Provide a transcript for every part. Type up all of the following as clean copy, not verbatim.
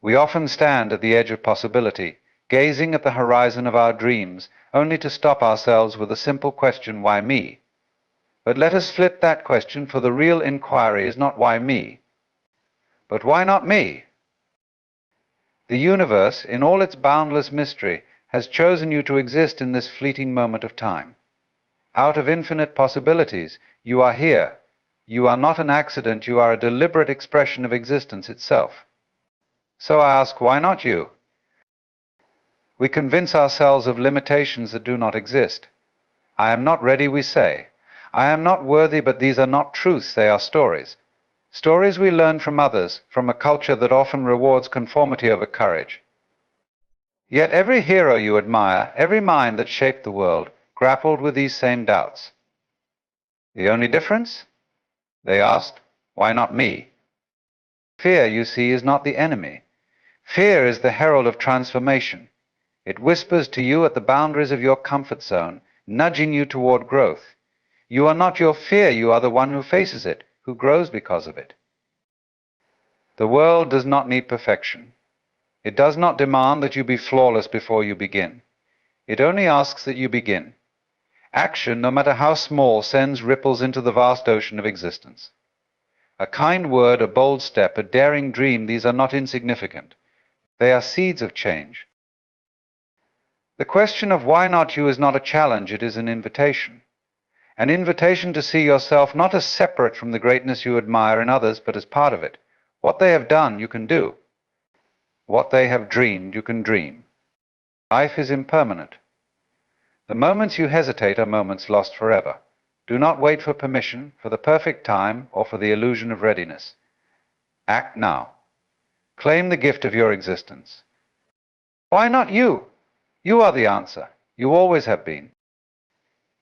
We often stand at the edge of possibility, gazing at the horizon of our dreams, only to stop ourselves with a simple question, why me? But let us flip that question, for the real inquiry is not why me, but why not me? The universe, in all its boundless mystery, has chosen you to exist in this fleeting moment of time. Out of infinite possibilities, you are here. You are not an accident, you are a deliberate expression of existence itself. So I ask, why not you? We convince ourselves of limitations that do not exist. I am not ready, we say. I am not worthy, but these are not truths, they are stories. Stories we learn from others, from a culture that often rewards conformity over courage. Yet every hero you admire, every mind that shaped the world, grappled with these same doubts. The only difference? They asked, why not me? Fear, you see, is not the enemy. Fear is the herald of transformation. It whispers to you at the boundaries of your comfort zone, nudging you toward growth. You are not your fear, you are the one who faces it, who grows because of it. The world does not need perfection. It does not demand that you be flawless before you begin. It only asks that you begin. Action, no matter how small, sends ripples into the vast ocean of existence. A kind word, a bold step, a daring dream, these are not insignificant. They are seeds of change. The question of why not you is not a challenge, it is an invitation. An invitation to see yourself not as separate from the greatness you admire in others, but as part of it. What they have done, you can do. What they have dreamed, you can dream. Life is impermanent. The moments you hesitate are moments lost forever. Do not wait for permission, for the perfect time, or for the illusion of readiness. Act now. Claim the gift of your existence. Why not you? You are the answer. You always have been.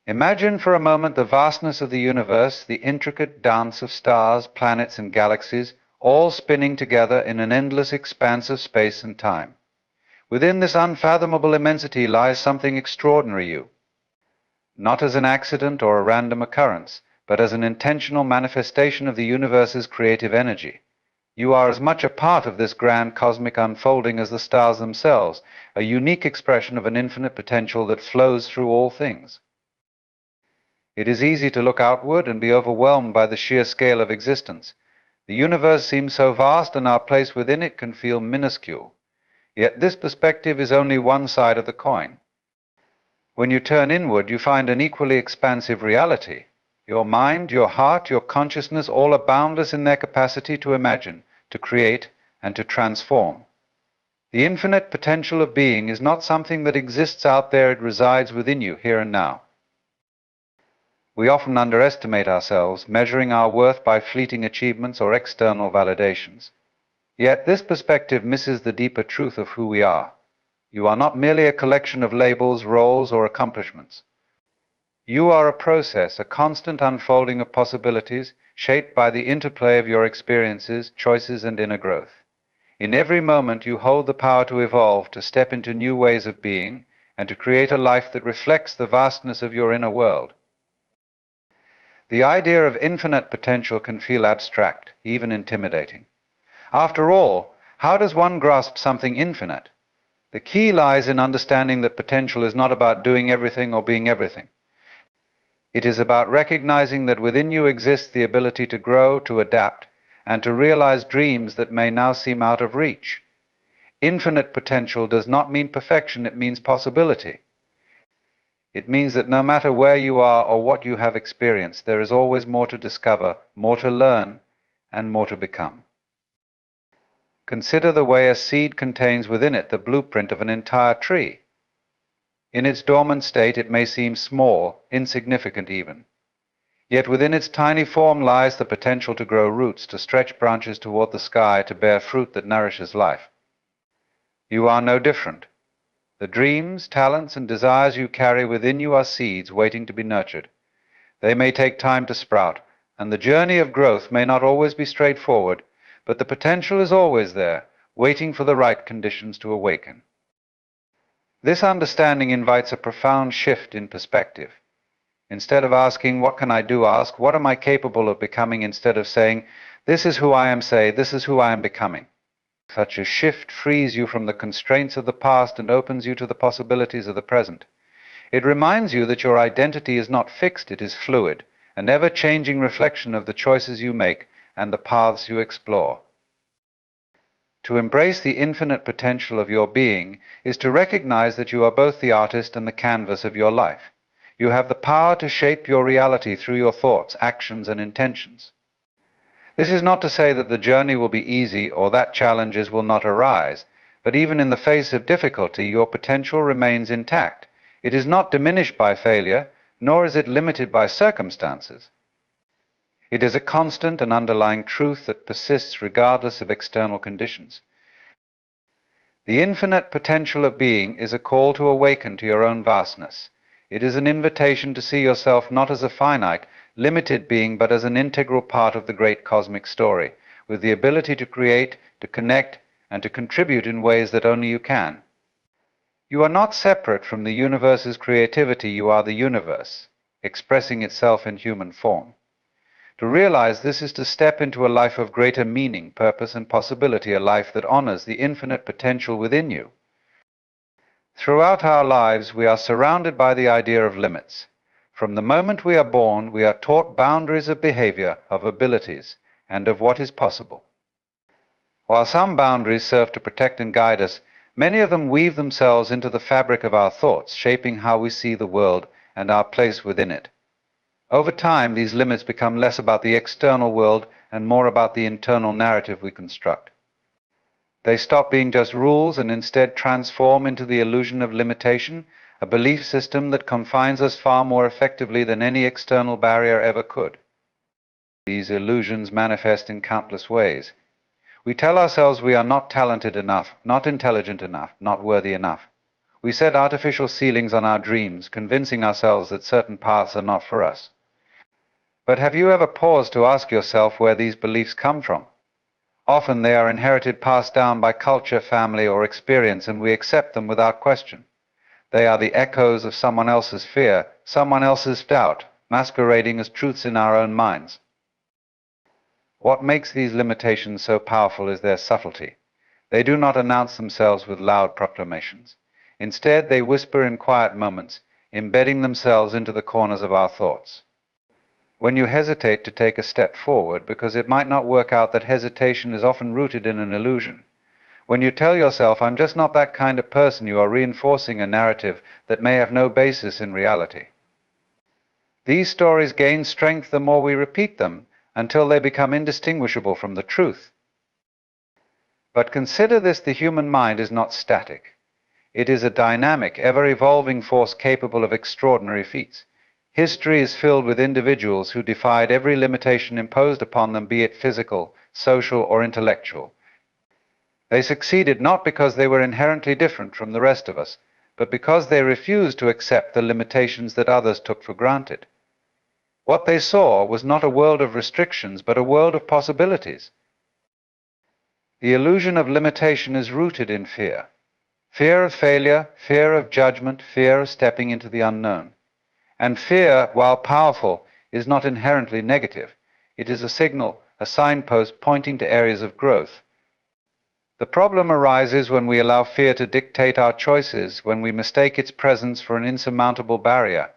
Imagine for a moment the vastness of the universe, the intricate dance of stars, planets, and galaxies, all spinning together in an endless expanse of space and time. Within this unfathomable immensity lies something extraordinary, you. Not as an accident or a random occurrence, but as an intentional manifestation of the universe's creative energy. You are as much a part of this grand cosmic unfolding as the stars themselves, a unique expression of an infinite potential that flows through all things. It is easy to look outward and be overwhelmed by the sheer scale of existence. The universe seems so vast, and our place within it can feel minuscule. Yet this perspective is only one side of the coin. When you turn inward, you find an equally expansive reality. Your mind, your heart, your consciousness, all are boundless in their capacity to imagine, to create, and to transform. The infinite potential of being is not something that exists out there, it resides within you, here and now. We often underestimate ourselves, measuring our worth by fleeting achievements or external validations. Yet this perspective misses the deeper truth of who we are. You are not merely a collection of labels, roles, or accomplishments. You are a process, a constant unfolding of possibilities, shaped by the interplay of your experiences, choices, and inner growth. In every moment you hold the power to evolve, to step into new ways of being, and to create a life that reflects the vastness of your inner world. The idea of infinite potential can feel abstract, even intimidating. After all, how does one grasp something infinite? The key lies in understanding that potential is not about doing everything or being everything. It is about recognizing that within you exists the ability to grow, to adapt, and to realize dreams that may now seem out of reach. Infinite potential does not mean perfection, it means possibility. It means that no matter where you are or what you have experienced, there is always more to discover, more to learn, and more to become. Consider the way a seed contains within it the blueprint of an entire tree. In its dormant state, it may seem small, insignificant even. Yet within its tiny form lies the potential to grow roots, to stretch branches toward the sky, to bear fruit that nourishes life. You are no different. The dreams, talents, and desires you carry within you are seeds waiting to be nurtured. They may take time to sprout, and the journey of growth may not always be straightforward, but the potential is always there, waiting for the right conditions to awaken. This understanding invites a profound shift in perspective. Instead of asking, what can I do, ask, what am I capable of becoming, instead of saying, this is who I am, say, this is who I am becoming. Such a shift frees you from the constraints of the past and opens you to the possibilities of the present. It reminds you that your identity is not fixed, it is fluid, an ever-changing reflection of the choices you make and the paths you explore. To embrace the infinite potential of your being is to recognize that you are both the artist and the canvas of your life. You have the power to shape your reality through your thoughts, actions, and intentions. This is not to say that the journey will be easy or that challenges will not arise, but even in the face of difficulty, your potential remains intact. It is not diminished by failure, nor is it limited by circumstances. It is a constant and underlying truth that persists regardless of external conditions. The infinite potential of being is a call to awaken to your own vastness. It is an invitation to see yourself not as a finite, limited being, but as an integral part of the great cosmic story, with the ability to create, to connect, and to contribute in ways that only you can. You are not separate from the universe's creativity, you are the universe, expressing itself in human form. To realize this is to step into a life of greater meaning, purpose, and possibility, a life that honors the infinite potential within you. Throughout our lives, we are surrounded by the idea of limits. From the moment we are born, we are taught boundaries of behavior, of abilities, and of what is possible. While some boundaries serve to protect and guide us, many of them weave themselves into the fabric of our thoughts, shaping how we see the world and our place within it. Over time, these limits become less about the external world and more about the internal narrative we construct. They stop being just rules and instead transform into the illusion of limitation, a belief system that confines us far more effectively than any external barrier ever could. These illusions manifest in countless ways. We tell ourselves we are not talented enough, not intelligent enough, not worthy enough. We set artificial ceilings on our dreams, convincing ourselves that certain paths are not for us. But have you ever paused to ask yourself where these beliefs come from? Often they are inherited, passed down by culture, family, or experience, and we accept them without question. They are the echoes of someone else's fear, someone else's doubt, masquerading as truths in our own minds. What makes these limitations so powerful is their subtlety. They do not announce themselves with loud proclamations. Instead, they whisper in quiet moments, embedding themselves into the corners of our thoughts. When you hesitate to take a step forward because it might not work out, that hesitation is often rooted in an illusion. When you tell yourself, "I'm just not that kind of person," you are reinforcing a narrative that may have no basis in reality. These stories gain strength the more we repeat them, until they become indistinguishable from the truth. But consider this: the human mind is not static. It is a dynamic, ever-evolving force capable of extraordinary feats. History is filled with individuals who defied every limitation imposed upon them, be it physical, social, or intellectual. They succeeded not because they were inherently different from the rest of us, but because they refused to accept the limitations that others took for granted. What they saw was not a world of restrictions, but a world of possibilities. The illusion of limitation is rooted in fear. Fear of failure, fear of judgment, fear of stepping into the unknown. And fear, while powerful, is not inherently negative. It is a signal, a signpost pointing to areas of growth. The problem arises when we allow fear to dictate our choices, when we mistake its presence for an insurmountable barrier.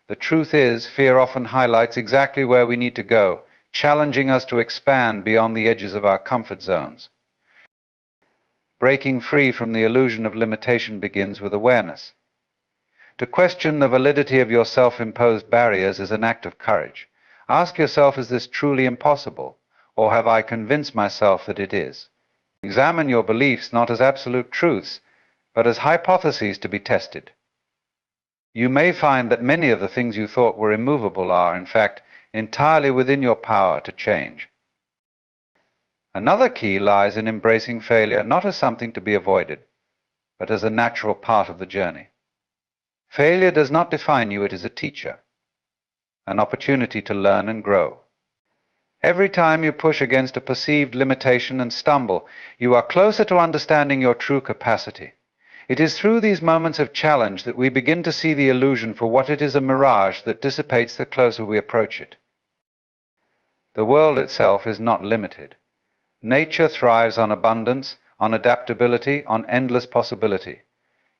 The truth is, fear often highlights exactly where we need to go, challenging us to expand beyond the edges of our comfort zones. Breaking free from the illusion of limitation begins with awareness. To question the validity of your self-imposed barriers is an act of courage. Ask yourself, is this truly impossible, or have I convinced myself that it is? Examine your beliefs not as absolute truths, but as hypotheses to be tested. You may find that many of the things you thought were immovable are, in fact, entirely within your power to change. Another key lies in embracing failure not as something to be avoided, but as a natural part of the journey. Failure does not define you, it is a teacher, an opportunity to learn and grow. Every time you push against a perceived limitation and stumble, you are closer to understanding your true capacity. It is through these moments of challenge that we begin to see the illusion for what it is, a mirage that dissipates the closer we approach it. The world itself is not limited. Nature thrives on abundance, on adaptability, on endless possibility.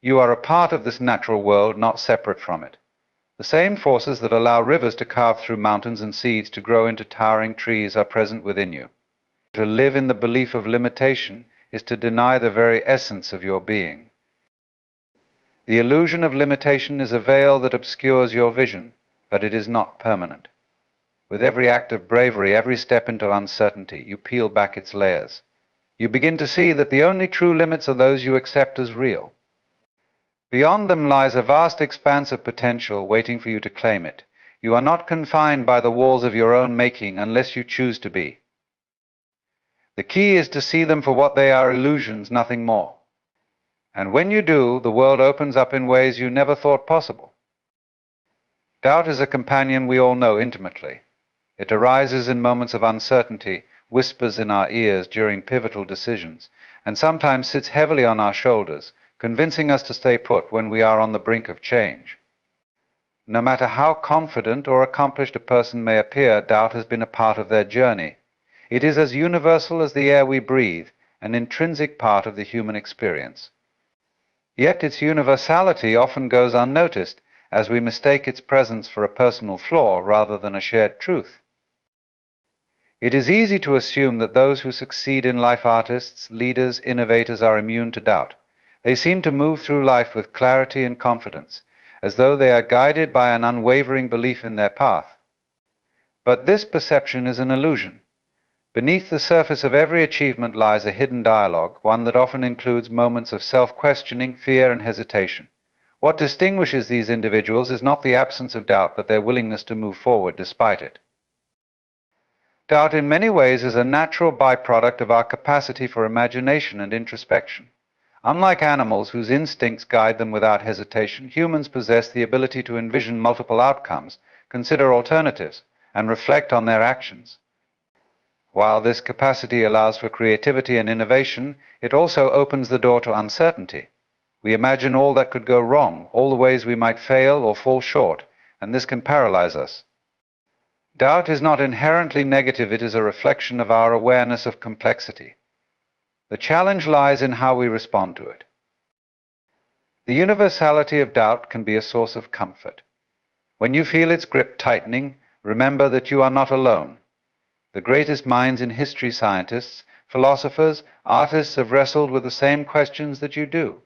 You are a part of this natural world, not separate from it. The same forces that allow rivers to carve through mountains and seeds to grow into towering trees are present within you. To live in the belief of limitation is to deny the very essence of your being. The illusion of limitation is a veil that obscures your vision, but it is not permanent. With every act of bravery, every step into uncertainty, you peel back its layers. You begin to see that the only true limits are those you accept as real. Beyond them lies a vast expanse of potential waiting for you to claim it. You are not confined by the walls of your own making unless you choose to be. The key is to see them for what they are, illusions, nothing more. And when you do, the world opens up in ways you never thought possible. Doubt is a companion we all know intimately. It arises in moments of uncertainty, whispers in our ears during pivotal decisions, and sometimes sits heavily on our shoulders, convincing us to stay put when we are on the brink of change. No matter how confident or accomplished a person may appear, doubt has been a part of their journey. It is as universal as the air we breathe, an intrinsic part of the human experience. Yet its universality often goes unnoticed, as we mistake its presence for a personal flaw rather than a shared truth. It is easy to assume that those who succeed in life, artists, leaders, innovators, are immune to doubt. They seem to move through life with clarity and confidence, as though they are guided by an unwavering belief in their path. But this perception is an illusion. Beneath the surface of every achievement lies a hidden dialogue, one that often includes moments of self-questioning, fear, and hesitation. What distinguishes these individuals is not the absence of doubt, but their willingness to move forward despite it. Doubt in many ways is a natural byproduct of our capacity for imagination and introspection. Unlike animals whose instincts guide them without hesitation, humans possess the ability to envision multiple outcomes, consider alternatives, and reflect on their actions. While this capacity allows for creativity and innovation, it also opens the door to uncertainty. We imagine all that could go wrong, all the ways we might fail or fall short, and this can paralyze us. Doubt is not inherently negative, it is a reflection of our awareness of complexity. The challenge lies in how we respond to it. The universality of doubt can be a source of comfort. When you feel its grip tightening, remember that you are not alone. The greatest minds in history, scientists, philosophers, artists, have wrestled with the same questions that you do.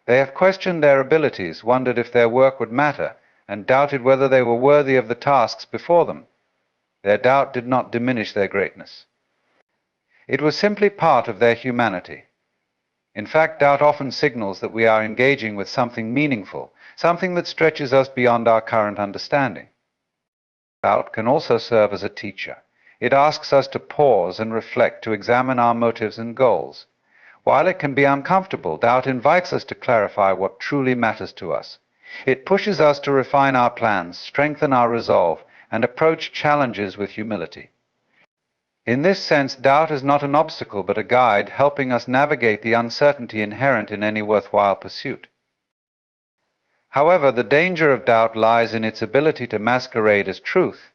They have questioned their abilities, wondered if their work would matter, and doubted whether they were worthy of the tasks before them. Their doubt did not diminish their greatness. It was simply part of their humanity. In fact, doubt often signals that we are engaging with something meaningful, something that stretches us beyond our current understanding. Doubt can also serve as a teacher. It asks us to pause and reflect, to examine our motives and goals. While it can be uncomfortable, doubt invites us to clarify what truly matters to us. It pushes us to refine our plans, strengthen our resolve, and approach challenges with humility. In this sense, doubt is not an obstacle but a guide, helping us navigate the uncertainty inherent in any worthwhile pursuit. However, the danger of doubt lies in its ability to masquerade as truth.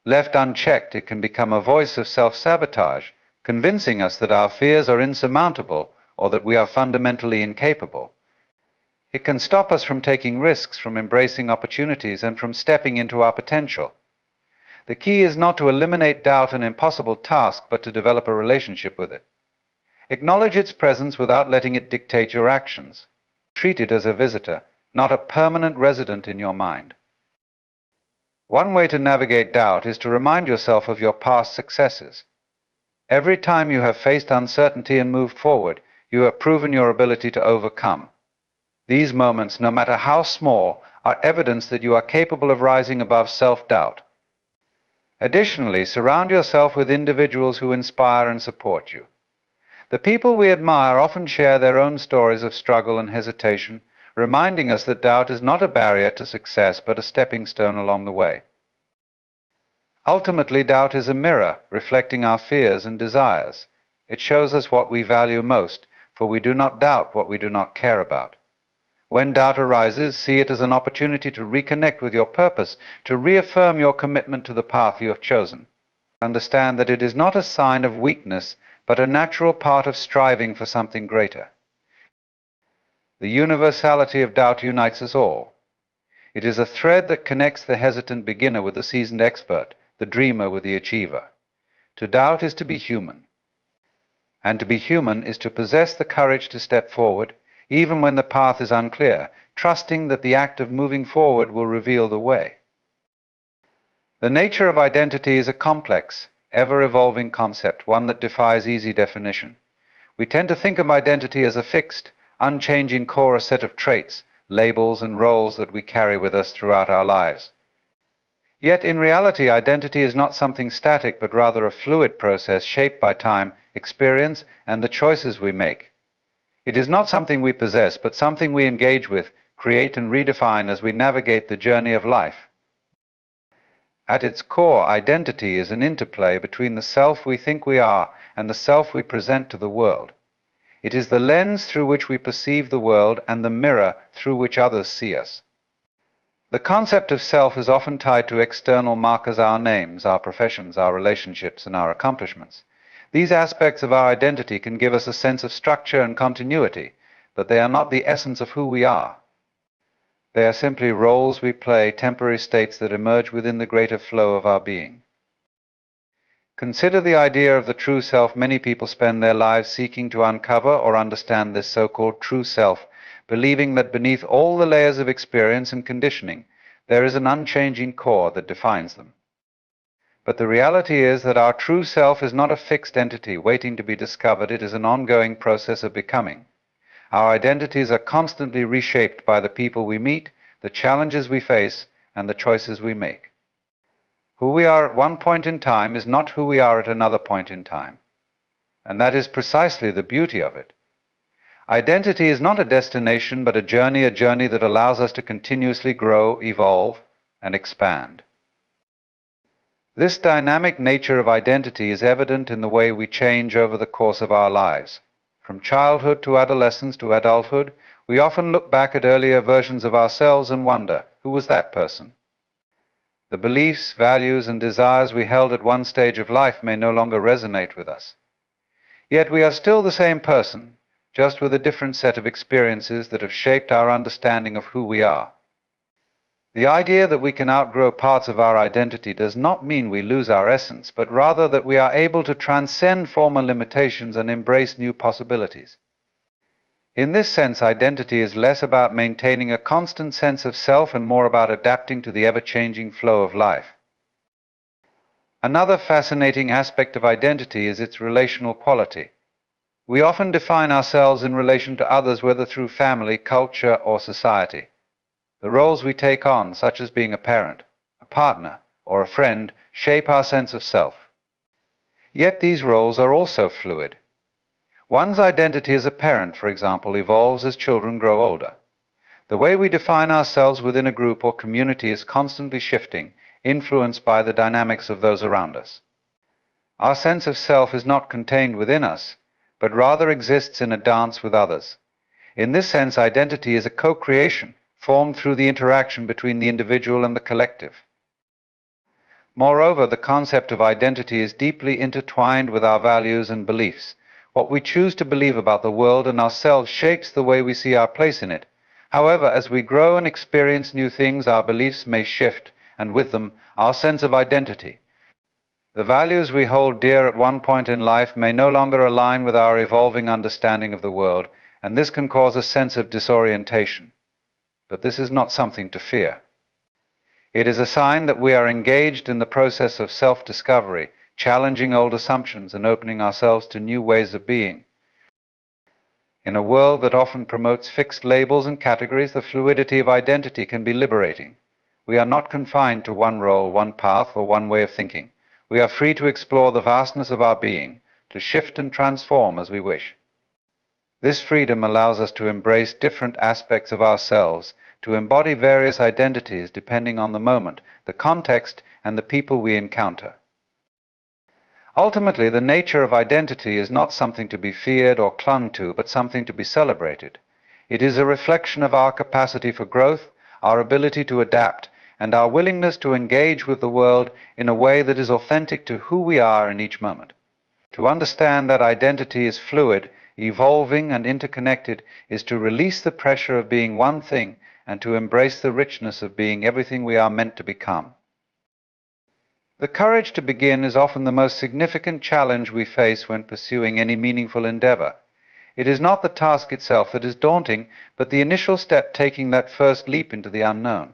Left unchecked, it can become a voice of self-sabotage, convincing us that our fears are insurmountable or that we are fundamentally incapable. It can stop us from taking risks, from embracing opportunities, and from stepping into our potential. The key is not to eliminate doubt, an impossible task, but to develop a relationship with it. Acknowledge its presence without letting it dictate your actions. Treat it as a visitor, not a permanent resident in your mind. One way to navigate doubt is to remind yourself of your past successes. Every time you have faced uncertainty and moved forward, you have proven your ability to overcome. These moments, no matter how small, are evidence that you are capable of rising above self-doubt. Additionally, surround yourself with individuals who inspire and support you. The people we admire often share their own stories of struggle and hesitation, reminding us that doubt is not a barrier to success, but a stepping stone along the way. Ultimately, doubt is a mirror, reflecting our fears and desires. It shows us what we value most, for we do not doubt what we do not care about. When doubt arises, see it as an opportunity to reconnect with your purpose, to reaffirm your commitment to the path you have chosen. Understand that it is not a sign of weakness, but a natural part of striving for something greater. The universality of doubt unites us all. It is a thread that connects the hesitant beginner with the seasoned expert, the dreamer with the achiever. To doubt is to be human. And to be human is to possess the courage to step forward, even when the path is unclear, trusting that the act of moving forward will reveal the way. The nature of identity is a complex, ever-evolving concept, one that defies easy definition. We tend to think of identity as a fixed, unchanging core, a set of traits, labels, and roles that we carry with us throughout our lives. Yet in reality, identity is not something static, but rather a fluid process shaped by time, experience, and the choices we make. It is not something we possess, but something we engage with, create, and redefine as we navigate the journey of life. At its core, identity is an interplay between the self we think we are and the self we present to the world. It is the lens through which we perceive the world and the mirror through which others see us. The concept of self is often tied to external markers, our names, our professions, our relationships, and our accomplishments. These aspects of our identity can give us a sense of structure and continuity, but they are not the essence of who we are. They are simply roles we play, temporary states that emerge within the greater flow of our being. Consider the idea of the true self. Many people spend their lives seeking to uncover or understand this so-called true self, believing that beneath all the layers of experience and conditioning, there is an unchanging core that defines them. But the reality is that our true self is not a fixed entity waiting to be discovered. It is an ongoing process of becoming. Our identities are constantly reshaped by the people we meet, the challenges we face, and the choices we make. Who we are at one point in time is not who we are at another point in time. And that is precisely the beauty of it. Identity is not a destination, but a journey that allows us to continuously grow, evolve, and expand. This dynamic nature of identity is evident in the way we change over the course of our lives. From childhood to adolescence to adulthood, we often look back at earlier versions of ourselves and wonder, who was that person? The beliefs, values, and desires we held at one stage of life may no longer resonate with us. Yet we are still the same person, just with a different set of experiences that have shaped our understanding of who we are. The idea that we can outgrow parts of our identity does not mean we lose our essence, but rather that we are able to transcend former limitations and embrace new possibilities. In this sense, identity is less about maintaining a constant sense of self and more about adapting to the ever-changing flow of life. Another fascinating aspect of identity is its relational quality. We often define ourselves in relation to others, whether through family, culture, or society. The roles we take on, such as being a parent, a partner, or a friend, shape our sense of self. Yet these roles are also fluid. One's identity as a parent, for example, evolves as children grow older. The way we define ourselves within a group or community is constantly shifting, influenced by the dynamics of those around us. Our sense of self is not contained within us, but rather exists in a dance with others. In this sense, identity is a co-creation, formed through the interaction between the individual and the collective. Moreover, the concept of identity is deeply intertwined with our values and beliefs. What we choose to believe about the world and ourselves shapes the way we see our place in it. However, as we grow and experience new things, our beliefs may shift, and with them, our sense of identity. The values we hold dear at one point in life may no longer align with our evolving understanding of the world, and this can cause a sense of disorientation. But this is not something to fear. It is a sign that we are engaged in the process of self-discovery, challenging old assumptions and opening ourselves to new ways of being. In a world that often promotes fixed labels and categories, the fluidity of identity can be liberating. We are not confined to one role, one path, or one way of thinking. We are free to explore the vastness of our being, to shift and transform as we wish. This freedom allows us to embrace different aspects of ourselves, to embody various identities depending on the moment, the context, and the people we encounter. Ultimately, the nature of identity is not something to be feared or clung to, but something to be celebrated. It is a reflection of our capacity for growth, our ability to adapt, and our willingness to engage with the world in a way that is authentic to who we are in each moment. To understand that identity is fluid, evolving, and interconnected is to release the pressure of being one thing and to embrace the richness of being everything we are meant to become. The courage to begin is often the most significant challenge we face when pursuing any meaningful endeavor. It is not the task itself that is daunting, but the initial step, taking that first leap into the unknown.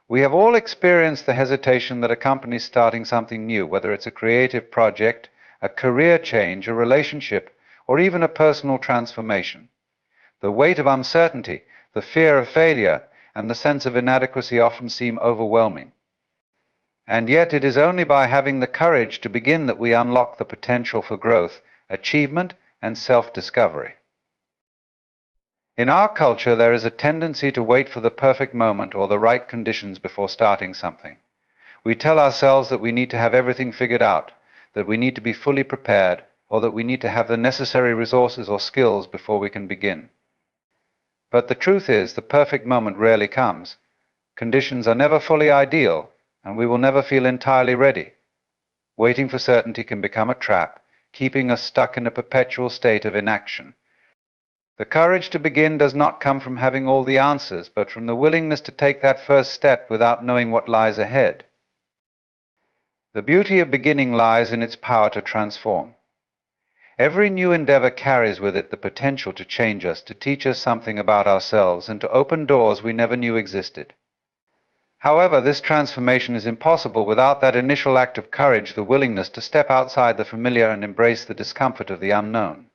We have all experienced the hesitation that accompanies starting something new, whether it's a creative project, a career change, a relationship, or even a personal transformation. The weight of uncertainty, the fear of failure, and the sense of inadequacy often seem overwhelming. And yet it is only by having the courage to begin that we unlock the potential for growth, achievement, and self-discovery. In our culture, there is a tendency to wait for the perfect moment or the right conditions before starting something. We tell ourselves that we need to have everything figured out, that we need to be fully prepared, or that we need to have the necessary resources or skills before we can begin. But the truth is, the perfect moment rarely comes. Conditions are never fully ideal, and we will never feel entirely ready. Waiting for certainty can become a trap, keeping us stuck in a perpetual state of inaction. The courage to begin does not come from having all the answers, but from the willingness to take that first step without knowing what lies ahead. The beauty of beginning lies in its power to transform. Every new endeavor carries with it the potential to change us, to teach us something about ourselves, and to open doors we never knew existed. However, this transformation is impossible without that initial act of courage, the willingness to step outside the familiar and embrace the discomfort of the unknown.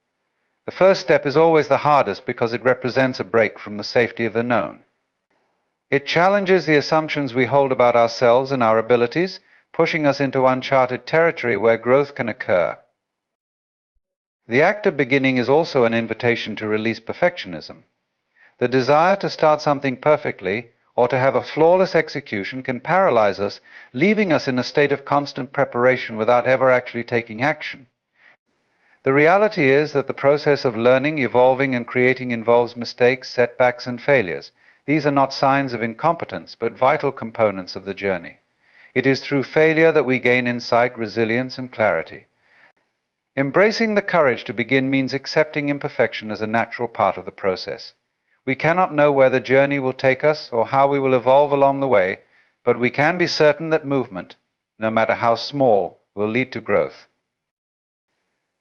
The first step is always the hardest because it represents a break from the safety of the known. It challenges the assumptions we hold about ourselves and our abilities, pushing us into uncharted territory where growth can occur. The act of beginning is also an invitation to release perfectionism. The desire to start something perfectly or to have a flawless execution can paralyze us, leaving us in a state of constant preparation without ever actually taking action. The reality is that the process of learning, evolving, and creating involves mistakes, setbacks, and failures. These are not signs of incompetence, but vital components of the journey. It is through failure that we gain insight, resilience, and clarity. Embracing the courage to begin means accepting imperfection as a natural part of the process. We cannot know where the journey will take us or how we will evolve along the way, but we can be certain that movement, no matter how small, will lead to growth.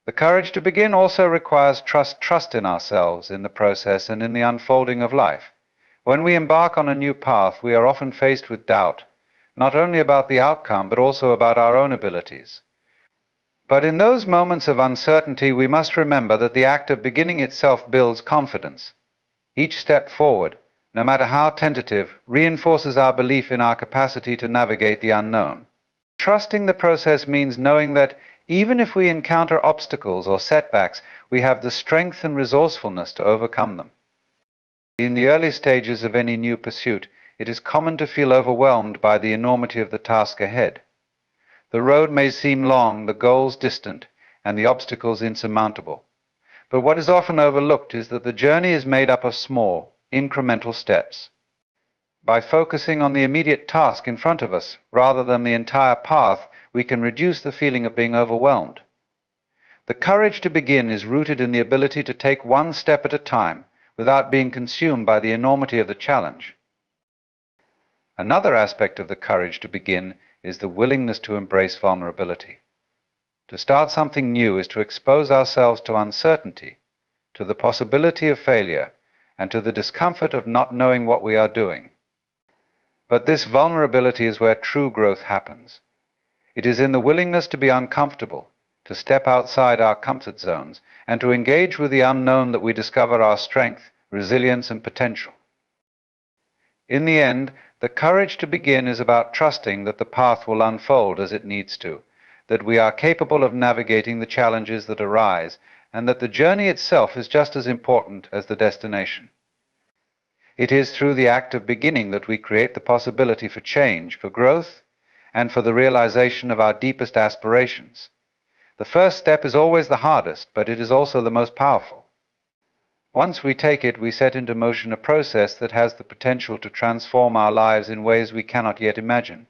The courage to begin also requires trust in ourselves, in the process, and in the unfolding of life. When we embark on a new path, we are often faced with doubt, not only about the outcome, but also about our own abilities. But in those moments of uncertainty, we must remember that the act of beginning itself builds confidence. Each step forward, no matter how tentative, reinforces our belief in our capacity to navigate the unknown. Trusting the process means knowing that even if we encounter obstacles or setbacks, we have the strength and resourcefulness to overcome them. In the early stages of any new pursuit, it is common to feel overwhelmed by the enormity of the task ahead. The road may seem long, the goals distant, and the obstacles insurmountable. But what is often overlooked is that the journey is made up of small, incremental steps. By focusing on the immediate task in front of us, rather than the entire path, we can reduce the feeling of being overwhelmed. The courage to begin is rooted in the ability to take one step at a time, without being consumed by the enormity of the challenge. Another aspect of the courage to begin is the willingness to embrace vulnerability. To start something new is to expose ourselves to uncertainty, to the possibility of failure, and to the discomfort of not knowing what we are doing. But this vulnerability is where true growth happens. It is in the willingness to be uncomfortable, to step outside our comfort zones, and to engage with the unknown that we discover our strength, resilience, and potential. In the end, the courage to begin is about trusting that the path will unfold as it needs to, that we are capable of navigating the challenges that arise, and that the journey itself is just as important as the destination. It is through the act of beginning that we create the possibility for change, for growth, and for the realization of our deepest aspirations. The first step is always the hardest, but it is also the most powerful. Once we take it, we set into motion a process that has the potential to transform our lives in ways we cannot yet imagine.